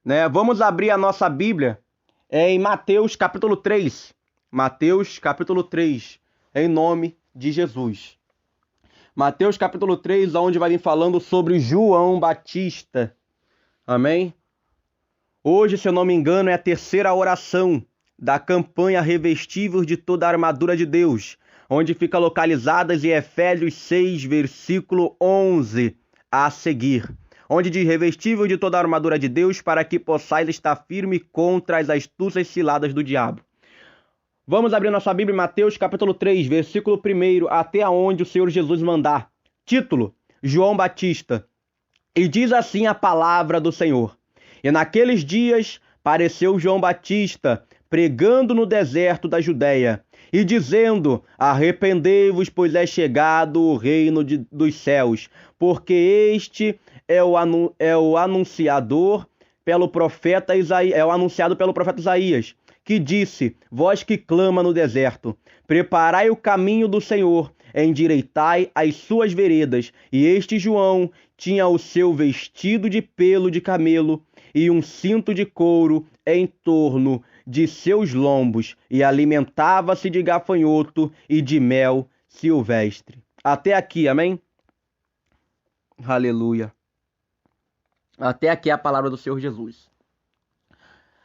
né? Vamos abrir a nossa Bíblia em Mateus capítulo 3. Mateus capítulo 3, em nome de Jesus. Mateus capítulo 3, onde vai vir falando sobre João Batista. Amém? Hoje, se eu não me engano, é a terceira oração da campanha Revestíveis de toda a armadura de Deus, onde fica localizadas em Efésios 6, versículo 11 a seguir, onde diz: revestível de toda a armadura de Deus, para que possais estar firme contra as astúcias ciladas do diabo. Vamos abrir nossa Bíblia em Mateus capítulo 3, versículo 1, até onde o Senhor Jesus mandar. Título: João Batista. E diz assim a palavra do Senhor: E naqueles dias apareceu João Batista, pregando no deserto da Judéia, e dizendo: arrependei-vos, pois é chegado o reino dos céus, porque este é o anunciado pelo profeta Isaías, que disse: vós que clama no deserto, preparai o caminho do Senhor, endireitai as suas veredas. E este João tinha o seu vestido de pelo de camelo e um cinto de couro em torno de seus lombos, e alimentava-se de gafanhoto e de mel silvestre. Até aqui, amém? Aleluia. Até aqui é a palavra do Senhor Jesus.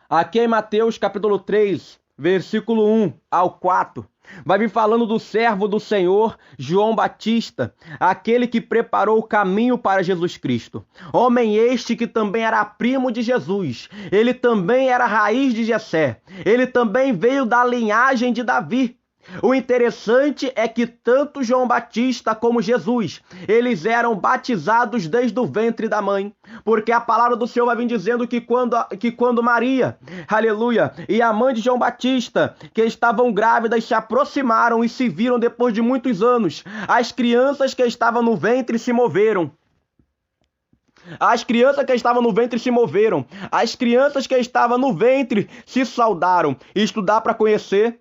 Aqui em Mateus capítulo 3, versículo 1 ao 4, vai vir falando do servo do Senhor, João Batista, aquele que preparou o caminho para Jesus Cristo. Homem este que também era primo de Jesus, ele também era raiz de Jessé, ele também veio da linhagem de Davi. O interessante é que tanto João Batista como Jesus, eles eram batizados desde o ventre da mãe, porque a palavra do Senhor vai vir dizendo que quando Maria, aleluia, e a mãe de João Batista, que estavam grávidas, se aproximaram e se viram depois de muitos anos, as crianças que estavam no ventre se moveram. As crianças que estavam no ventre se moveram. As crianças que estavam no ventre se saudaram. Isto dá para conhecer.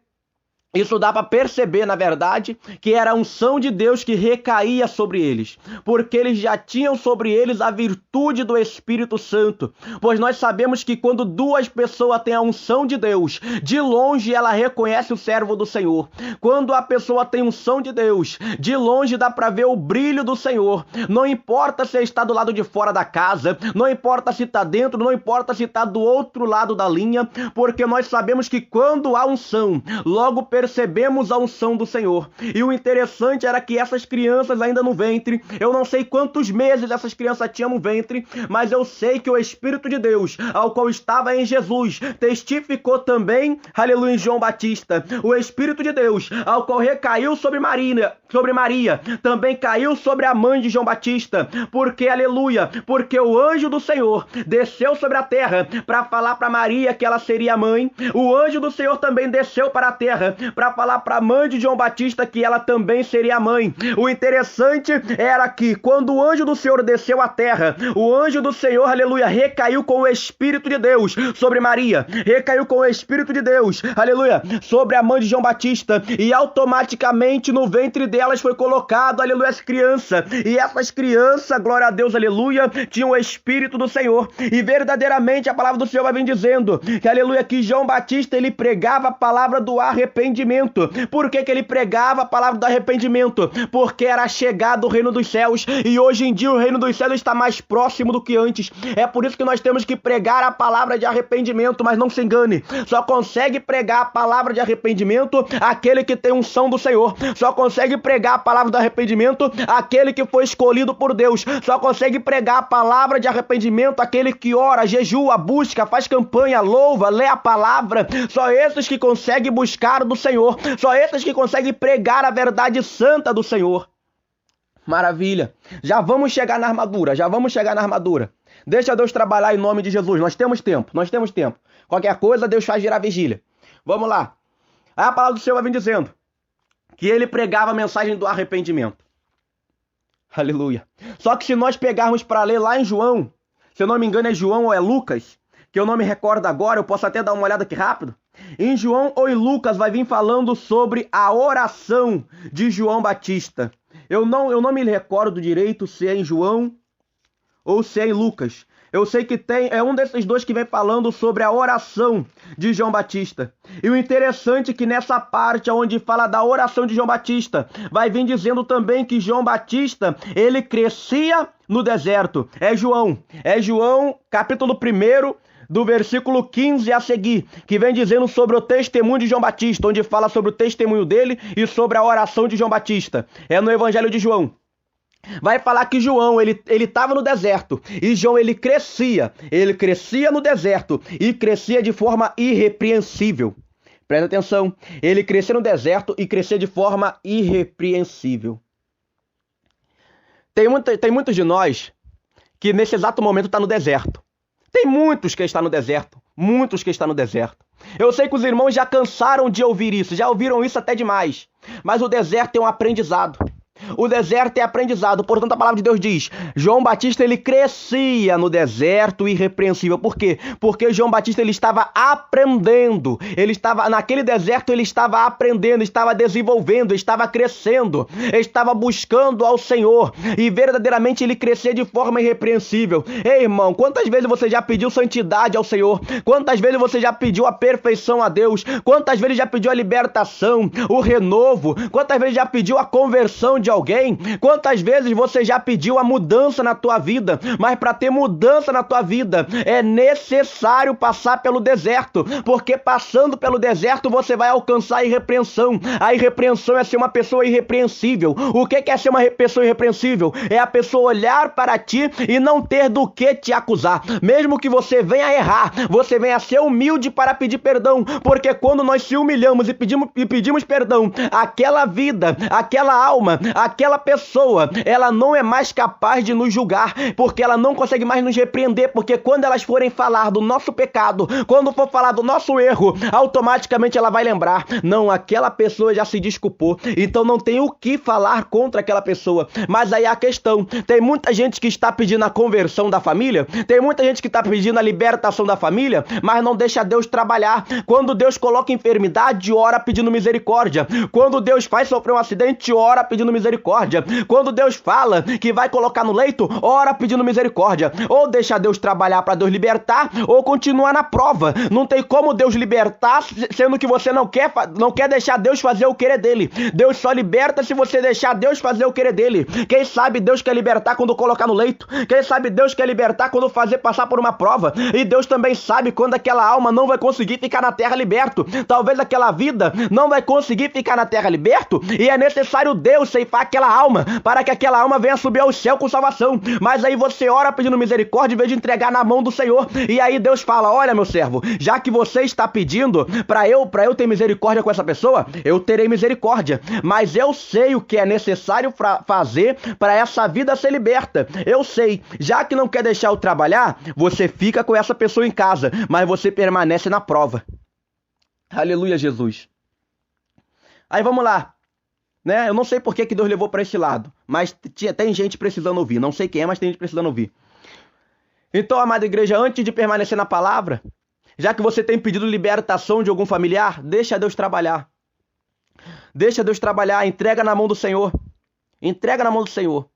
Isso dá para perceber, na verdade, que era a unção de Deus que recaía sobre eles, porque eles já tinham sobre eles a virtude do Espírito Santo, pois nós sabemos que quando duas pessoas têm a unção de Deus, de longe ela reconhece o servo do Senhor. Quando a pessoa tem unção de Deus, de longe dá para ver o brilho do Senhor. Não importa se está do lado de fora da casa, não importa se está dentro, não importa se está do outro lado da linha, porque nós sabemos que quando há unção, logo percebemos a unção do Senhor. E o interessante era que essas crianças ainda no ventre, eu não sei quantos meses essas crianças tinham no ventre, mas eu sei que o Espírito de Deus, ao qual estava em Jesus, testificou também, aleluia, em João Batista. O Espírito de Deus, ao qual recaiu sobre Maria, também caiu sobre a mãe de João Batista, porque, aleluia, porque o anjo do Senhor desceu sobre a terra para falar para Maria que ela seria mãe. O anjo do Senhor também desceu para a terra para falar para a mãe de João Batista que ela também seria mãe. O interessante era que quando o anjo do Senhor desceu à terra, o anjo do Senhor, aleluia, recaiu com o Espírito de Deus sobre Maria, recaiu com o Espírito de Deus, aleluia, sobre a mãe de João Batista, e automaticamente no ventre delas foi colocado, aleluia, as crianças, e essas crianças, glória a Deus, aleluia, tinham o Espírito do Senhor, e verdadeiramente a palavra do Senhor vai vir dizendo que, aleluia, que João Batista, ele pregava a palavra do arrependimento. Por que ele pregava a palavra do arrependimento? Porque era chegado o reino dos céus, e hoje em dia o reino dos céus está mais próximo do que antes. É por isso que nós temos que pregar a palavra de arrependimento, mas não se engane, só consegue pregar a palavra de arrependimento aquele que tem unção do Senhor, só consegue pregar a palavra do arrependimento aquele que foi escolhido por Deus, só consegue pregar a palavra de arrependimento aquele que ora, jejua, busca, faz campanha, louva, lê a palavra. Só esses que conseguem buscar do Senhor, só esses que conseguem pregar a verdade santa do Senhor. Maravilha. Já vamos chegar na armadura, Deixa Deus trabalhar em nome de Jesus. Nós temos tempo. Qualquer coisa, Deus faz virar vigília. Vamos lá. Aí a palavra do Senhor vai vir dizendo que ele pregava a mensagem do arrependimento. Aleluia. Só que se nós pegarmos para ler lá em João, se eu não me engano é João ou é Lucas, que eu não me recordo agora, eu posso até dar uma olhada aqui rápido. Em João ou em Lucas vai vir falando sobre a oração de João Batista. Eu não me recordo direito se é em João ou se é em Lucas. Eu sei que é um desses dois que vem falando sobre a oração de João Batista. E o interessante é que nessa parte onde fala da oração de João Batista, vai vir dizendo também que João Batista, ele crescia no deserto. É João capítulo 1, do versículo 15 a seguir, que vem dizendo sobre o testemunho de João Batista, onde fala sobre o testemunho dele e sobre a oração de João Batista. É no Evangelho de João. Vai falar que João, ele estava no deserto, e João, ele crescia no deserto, e crescia de forma irrepreensível. Presta atenção, ele crescia no deserto e crescia de forma irrepreensível. Tem muitos de nós que nesse exato momento está no deserto. Tem muitos que estão no deserto, Eu sei que os irmãos já cansaram de ouvir isso, já ouviram isso até demais, mas o deserto é um aprendizado. O deserto é aprendizado, portanto a palavra de Deus diz, João Batista ele crescia no deserto irrepreensível. Por quê? Porque João Batista ele estava aprendendo, naquele deserto ele estava aprendendo, estava desenvolvendo, estava crescendo, estava buscando ao Senhor, e verdadeiramente ele crescia de forma irrepreensível. Ei, irmão, quantas vezes você já pediu santidade ao Senhor? Quantas vezes você já pediu a perfeição a Deus? Quantas vezes já pediu a libertação, o renovo? Quantas vezes já pediu a conversão de alguém? Quantas vezes você já pediu a mudança na tua vida? Mas para ter mudança na tua vida é necessário passar pelo deserto, porque passando pelo deserto você vai alcançar a irrepreensão. A irrepreensão é ser uma pessoa irrepreensível. O que é ser uma pessoa irrepreensível? É a pessoa olhar para ti e não ter do que te acusar. Mesmo que você venha errar, você venha ser humilde para pedir perdão, porque quando nós se humilhamos e pedimos perdão, aquela vida, aquela alma, aquela pessoa, ela não é mais capaz de nos julgar, porque ela não consegue mais nos repreender, porque quando elas forem falar do nosso pecado, quando for falar do nosso erro, automaticamente ela vai lembrar, não, aquela pessoa já se desculpou, então não tem o que falar contra aquela pessoa. Mas aí a questão, tem muita gente que está pedindo a conversão da família, tem muita gente que está pedindo a libertação da família, mas não deixa Deus trabalhar. Quando Deus coloca enfermidade, ora pedindo misericórdia. Quando Deus faz sofrer um acidente, ora pedindo misericórdia. Quando Deus fala que vai colocar no leito, ora pedindo misericórdia. Ou deixa Deus trabalhar para Deus libertar, ou continuar na prova. Não tem como Deus libertar, sendo que você não quer deixar Deus fazer o querer dele. Deus só liberta se você deixar Deus fazer o querer dele. Quem sabe Deus quer libertar quando colocar no leito. Quem sabe Deus quer libertar quando fazer passar por uma prova. E Deus também sabe quando aquela alma não vai conseguir ficar na terra liberto. Talvez aquela vida não vai conseguir ficar na terra liberto, e é necessário Deus ceifar aquela alma, para que aquela alma venha subir ao céu com salvação. Mas aí você ora pedindo misericórdia em vez de entregar na mão do Senhor. E aí Deus fala, olha meu servo, já que você está pedindo para eu ter misericórdia com essa pessoa, eu terei misericórdia. Mas eu sei o que é necessário fazer para essa vida ser liberta. Eu sei, já que não quer deixar eu trabalhar, você fica com essa pessoa em casa, mas você permanece na prova. Aleluia, Jesus. Aí vamos lá. Eu não sei por que Deus levou para esse lado, mas tem gente precisando ouvir. Não sei quem é, mas tem gente precisando ouvir. Então, amada igreja, antes de permanecer na palavra, já que você tem pedido libertação de algum familiar, deixa Deus trabalhar. Deixa Deus trabalhar, entrega na mão do Senhor. Entrega na mão do Senhor.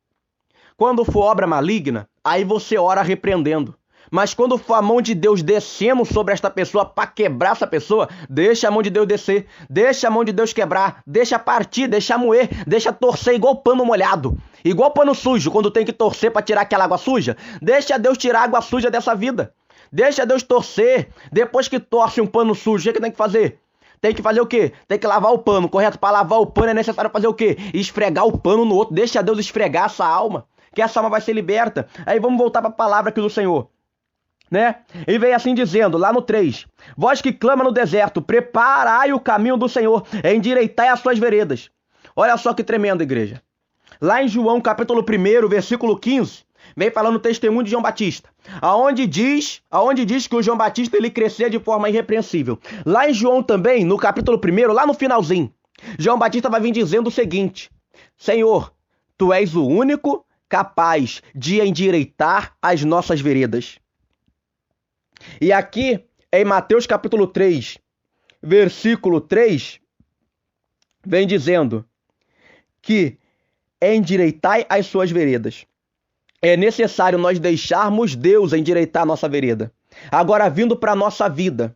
Quando for obra maligna, aí você ora repreendendo. Mas quando for a mão de Deus descendo sobre esta pessoa para quebrar essa pessoa, deixa a mão de Deus descer, deixa a mão de Deus quebrar, deixa partir, deixa moer, deixa torcer igual pano molhado, igual pano sujo, quando tem que torcer para tirar aquela água suja. Deixa Deus tirar a água suja dessa vida. Deixa Deus torcer. Depois que torce um pano sujo, o que tem que fazer? Tem que fazer o quê? Tem que lavar o pano, correto? Para lavar o pano é necessário fazer o quê? Esfregar o pano no outro. Deixa Deus esfregar essa alma, que essa alma vai ser liberta. Aí vamos voltar para a palavra aqui do Senhor. E vem assim dizendo, lá no 3, vós que clama no deserto, preparai o caminho do Senhor, endireitai as suas veredas. Olha só que tremendo, igreja. Lá em João, capítulo 1, versículo 15, vem falando o testemunho de João Batista, aonde diz que o João Batista ele crescia de forma irrepreensível. Lá em João também, no capítulo 1, lá no finalzinho, João Batista vai vir dizendo o seguinte, Senhor, tu és o único capaz de endireitar as nossas veredas. E aqui, em Mateus capítulo 3, versículo 3, vem dizendo que endireitai as suas veredas. é necessário nós deixarmos Deus endireitar a nossa vereda. Agora, vindo para a nossa vida,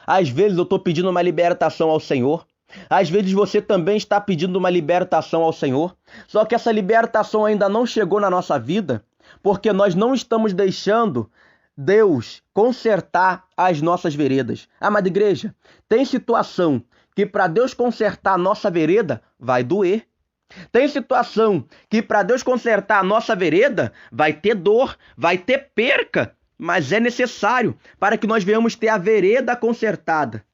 às vezes eu estou pedindo uma libertação ao Senhor, às vezes você também está pedindo uma libertação ao Senhor, só que essa libertação ainda não chegou na nossa vida, porque nós não estamos deixando Deus consertar as nossas veredas. Amada igreja, tem situação que para Deus consertar a nossa vereda vai doer. Tem situação que para Deus consertar a nossa vereda vai ter dor, vai ter perca, mas é necessário para que nós venhamos ter a vereda consertada.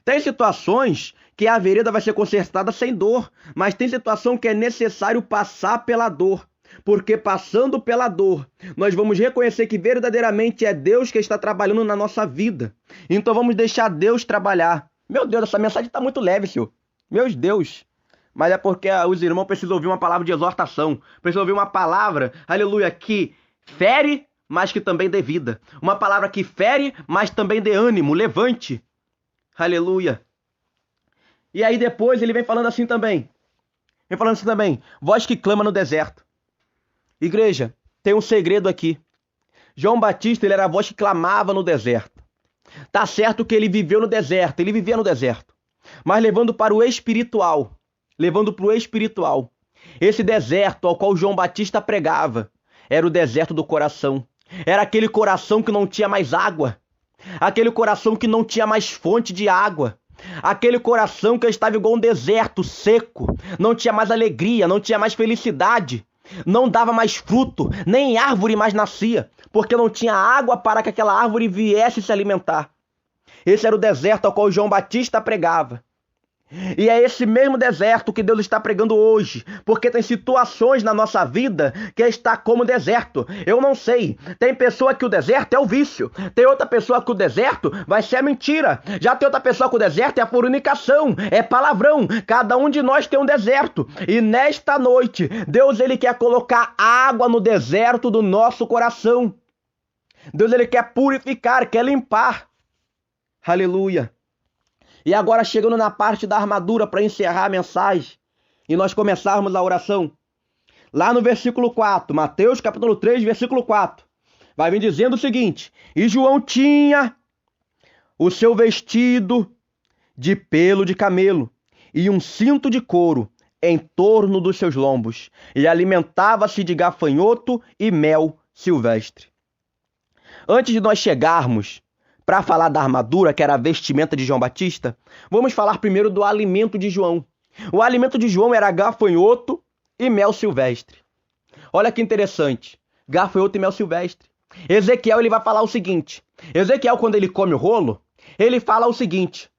Tem situações que a vereda vai ser consertada sem dor, mas tem situação que é necessário passar pela dor. Porque passando pela dor, nós vamos reconhecer que verdadeiramente é Deus que está trabalhando na nossa vida. Então vamos deixar Deus trabalhar. Meu Deus, essa mensagem está muito leve, Senhor. Meu Deus. Mas é porque os irmãos precisam ouvir uma palavra de exortação. Precisam ouvir uma palavra, aleluia, que fere, mas que também dê vida. Uma palavra que fere, mas também dê ânimo, levante. Aleluia. E aí depois ele vem falando assim também. Voz que clama no deserto. Igreja, tem um segredo aqui. João Batista, ele era a voz que clamava no deserto. Tá certo que ele viveu no deserto, ele vivia no deserto. Mas levando para o espiritual. Esse deserto ao qual João Batista pregava era o deserto do coração. Era aquele coração que não tinha mais água. Aquele coração que não tinha mais fonte de água. Aquele coração que estava igual um deserto seco. Não tinha mais alegria, não tinha mais felicidade. Não dava mais fruto, nem árvore mais nascia, porque não tinha água para que aquela árvore viesse se alimentar. Esse era o deserto ao qual João Batista pregava. E é esse mesmo deserto que Deus está pregando hoje, porque tem situações na nossa vida que está como deserto. Eu não sei, tem pessoa que o deserto é o vício, tem outra pessoa que o deserto vai ser a mentira, já tem outra pessoa que o deserto é a fornicação, é palavrão. Cada um de nós tem um deserto, e nesta noite Deus ele quer colocar água no deserto do nosso coração. Deus ele quer purificar, quer limpar. Aleluia. E agora chegando na parte da armadura para encerrar a mensagem e nós começarmos a oração. Lá no versículo 4, Mateus capítulo 3, versículo 4, vai vir dizendo o seguinte: E João tinha o seu vestido de pelo de camelo e um cinto de couro em torno dos seus lombos, e alimentava-se de gafanhoto e mel silvestre. Antes de nós chegarmos para falar da armadura, que era a vestimenta de João Batista, vamos falar primeiro do alimento de João. O alimento de João era gafanhoto e mel silvestre. Olha que interessante, gafanhoto e mel silvestre. Ezequiel ele vai falar o seguinte, Ezequiel quando ele come o rolo, ele fala o seguinte,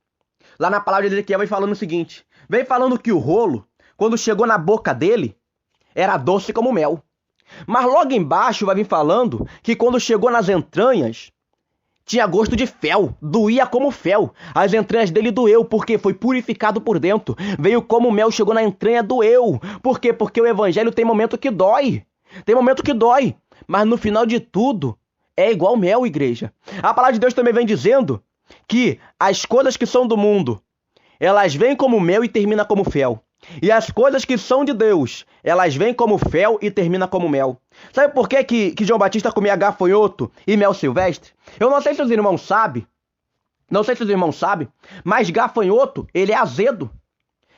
lá na palavra de Ezequiel vem falando o seguinte, vem falando que o rolo, quando chegou na boca dele, era doce como mel. Mas logo embaixo vai vir falando que quando chegou nas entranhas, tinha gosto de fel, doía como fel. As entranhas dele doeu, porque foi purificado por dentro. Veio como mel, chegou na entranha, doeu. Por quê? Porque o evangelho tem momento que dói. Tem momento que dói. Mas no final de tudo, é igual mel, igreja. A palavra de Deus também vem dizendo que as coisas que são do mundo, elas vêm como mel e terminam como fel. E as coisas que são de Deus, elas vêm como fel e terminam como mel. Sabe por que João Batista comia gafanhoto e mel silvestre? Eu não sei se os irmãos sabem, mas gafanhoto, ele é azedo.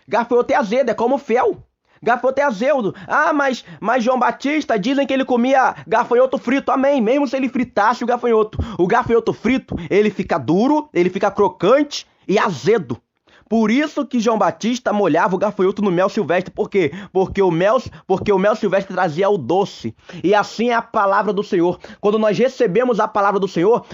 Gafanhoto é azedo, é como fel. Gafanhoto é azedo. Ah, mas João Batista dizem que ele comia gafanhoto frito. Amém. Mesmo se ele fritasse o gafanhoto frito, ele fica duro, ele fica crocante e azedo. Por isso que João Batista molhava o gafanhoto no mel silvestre. Por quê? Porque o mel silvestre trazia o doce. E assim é a palavra do Senhor. Quando nós recebemos a palavra do Senhor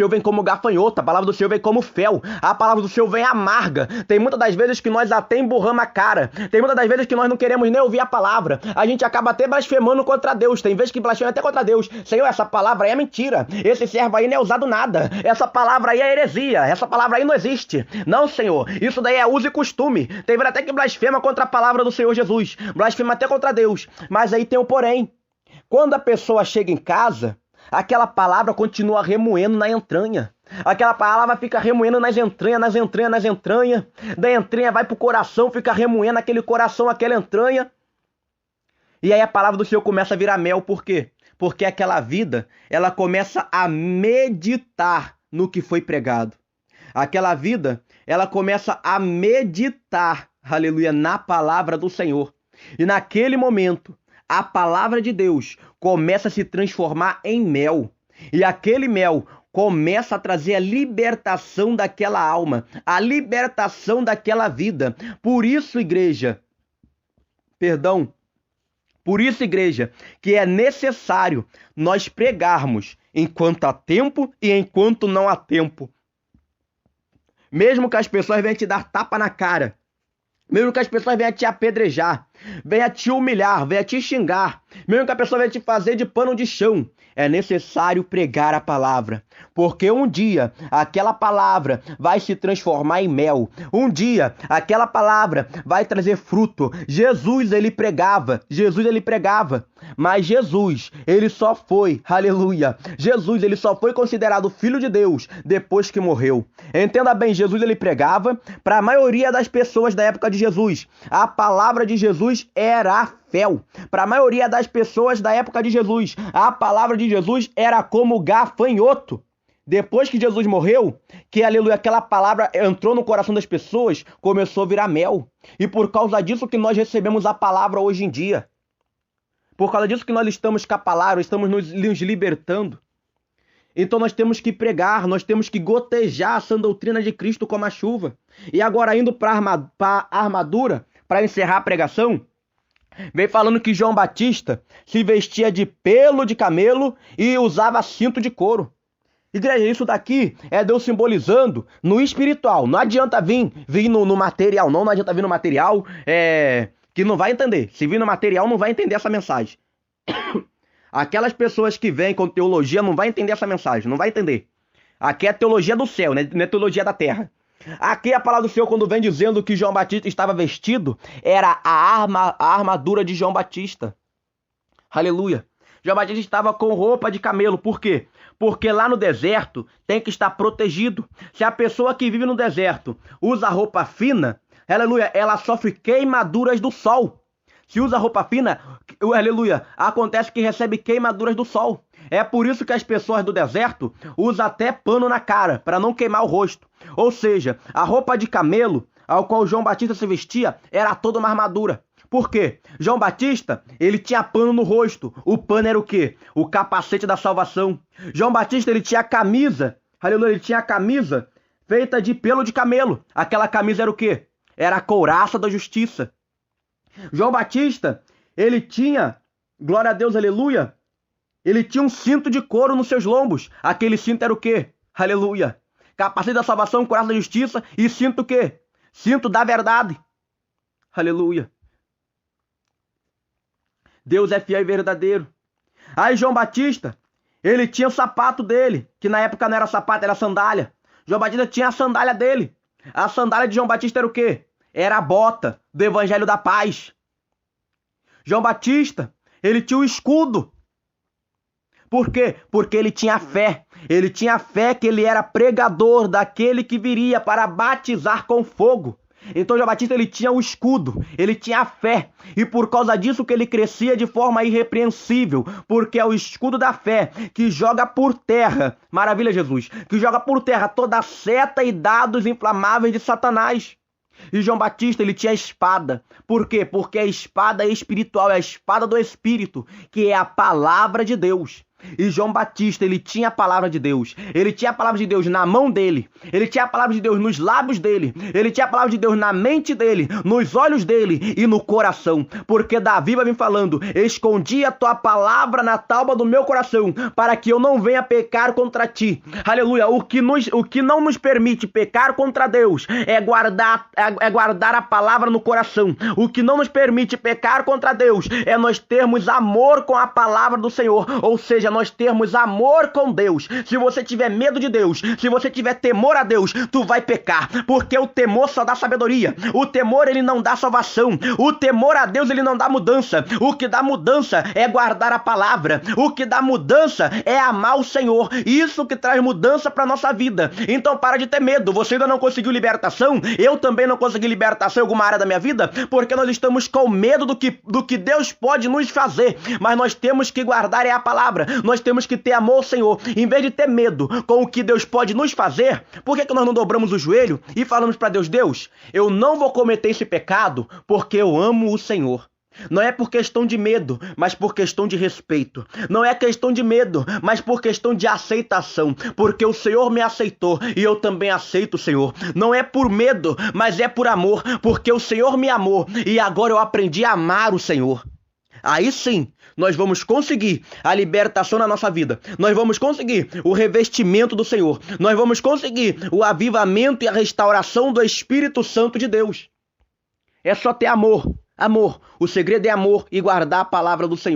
vem como gafanhoto, a palavra do Senhor vem como fel, a palavra do Senhor vem amarga. Tem muitas das vezes que nós até emburramos a cara. Tem muitas das vezes que nós não queremos nem ouvir a palavra. A gente acaba até blasfemando contra Deus. Tem vezes que blasfema até contra Deus. Senhor, essa palavra aí é mentira. Esse servo aí não é usado nada. Essa palavra aí é heresia. Essa palavra aí não existe. Não, Senhor. Isso daí é uso e costume. Tem até que blasfema contra a palavra do Senhor Jesus. Blasfema até contra Deus. Mas aí tem o porém. Quando a pessoa chega em casa, aquela palavra continua remoendo na entranha. Aquela palavra fica remoendo nas entranhas. Da entranha vai pro coração, fica remoendo aquele coração, aquela entranha. E aí a palavra do Senhor começa a virar mel, por quê? Porque aquela vida, ela começa a meditar no que foi pregado. Aquela vida, ela começa a meditar, aleluia, na palavra do Senhor. E naquele momento, a palavra de Deus começa a se transformar em mel. E aquele mel começa a trazer a libertação daquela alma, a libertação daquela vida. Por isso, igreja, que é necessário nós pregarmos enquanto há tempo e enquanto não há tempo. Mesmo que as pessoas venham te dar tapa na cara, mesmo que as pessoas venham te apedrejar, venham te humilhar, venham te xingar, mesmo que a pessoa venha te fazer de pano de chão, é necessário pregar a palavra, porque um dia aquela palavra vai se transformar em mel, um dia aquela palavra vai trazer fruto. Jesus ele pregava, mas Jesus ele só foi, aleluia, Jesus ele só foi considerado filho de Deus depois que morreu. Entenda bem, Jesus ele pregava, para a maioria das pessoas da época de Jesus, a palavra de Jesus era fel. Para a maioria das pessoas da época de Jesus, a palavra de Jesus era como gafanhoto. Depois que Jesus morreu, que aleluia, aquela palavra entrou no coração das pessoas, começou a virar mel. E por causa disso que nós recebemos a palavra hoje em dia. Por causa disso que nós estamos com a palavra, estamos nos libertando. Então nós temos que pregar, nós temos que gotejar a sã doutrina de Cristo como a chuva. E agora indo para a armadura, para encerrar a pregação, vem falando que João Batista se vestia de pelo de camelo e usava cinto de couro. Igreja, isso daqui é Deus simbolizando no espiritual. Não adianta vir no material, não adianta vir no material que não vai entender. Se vir no material, não vai entender essa mensagem. Aquelas pessoas que vêm com teologia não vai entender essa mensagem, não vai entender. Aqui é teologia do céu, não é teologia da terra. Aqui a palavra do Senhor, quando vem dizendo que João Batista estava vestido, era a armadura de João Batista. Aleluia. João Batista estava com roupa de camelo. Por quê? Porque lá no deserto tem que estar protegido. Se a pessoa que vive no deserto usa roupa fina, aleluia, ela sofre queimaduras do sol. Se usa roupa fina, aleluia, acontece que recebe queimaduras do sol. É por isso que as pessoas do deserto usam até pano na cara, para não queimar o rosto. Ou seja, a roupa de camelo, ao qual João Batista se vestia, era toda uma armadura. Por quê? João Batista, ele tinha pano no rosto. O pano era o quê? O capacete da salvação. João Batista, ele tinha camisa, aleluia, ele tinha a camisa feita de pelo de camelo. Aquela camisa era o quê? Era a couraça da justiça. João Batista, ele tinha, glória a Deus, aleluia, ele tinha um cinto de couro nos seus lombos. Aquele cinto era o quê? Aleluia. Capacete da salvação, couraça da justiça e cinto o quê? Cinto da verdade. Aleluia. Deus é fiel e verdadeiro. Aí João Batista, ele tinha o sapato dele, que na época não era sapato, era sandália. João Batista tinha a sandália dele. A sandália de João Batista era o quê? Era a bota do evangelho da paz. João Batista, ele tinha o escudo. Por quê? Porque ele tinha fé. Ele tinha fé que ele era pregador daquele que viria para batizar com fogo. Então João Batista, ele tinha o escudo, ele tinha a fé, e por causa disso que ele crescia de forma irrepreensível, porque é o escudo da fé que joga por terra, maravilha Jesus, que joga por terra toda a seta e dados inflamáveis de Satanás. E João Batista, ele tinha a espada. Por quê? Porque a espada espiritual é a espada do Espírito, que é a palavra de Deus. E João Batista, ele tinha a palavra de Deus. Ele tinha a palavra de Deus na mão dele. Ele tinha a palavra de Deus nos lábios dele. Ele tinha a palavra de Deus na mente dele, nos olhos dele e no coração. Porque Davi vai vir falando: escondi a tua palavra na tábua do meu coração, para que eu não venha pecar contra ti. Aleluia. O que não nos permite pecar contra Deus é guardar a palavra no coração. O que não nos permite pecar contra Deus é nós termos amor com a palavra do Senhor. Ou seja, seja, nós termos amor com Deus. Se você tiver medo de Deus, se você tiver temor a Deus, tu vai pecar, porque o temor só dá sabedoria. O temor, ele não dá salvação. O temor a Deus, ele não dá mudança. O que dá mudança é guardar a palavra. O que dá mudança é amar o Senhor. Isso que traz mudança para nossa vida. Então para de ter medo. Você ainda não conseguiu libertação? Eu também não consegui libertação em alguma área da minha vida, porque nós estamos com medo do que Deus pode nos fazer. Mas nós temos que guardar a palavra. Nós temos que ter amor ao Senhor. Em vez de ter medo com o que Deus pode nos fazer, por que nós não dobramos o joelho e falamos para Deus: Deus, eu não vou cometer esse pecado porque eu amo o Senhor. Não é por questão de medo, mas por questão de respeito. Não é questão de medo, mas por questão de aceitação. Porque o Senhor me aceitou e eu também aceito o Senhor. Não é por medo, mas é por amor. Porque o Senhor me amou e agora eu aprendi a amar o Senhor. Aí sim, nós vamos conseguir a libertação na nossa vida. Nós vamos conseguir o revestimento do Senhor. Nós vamos conseguir o avivamento e a restauração do Espírito Santo de Deus. É só ter amor. Amor. O segredo é amor e guardar a palavra do Senhor.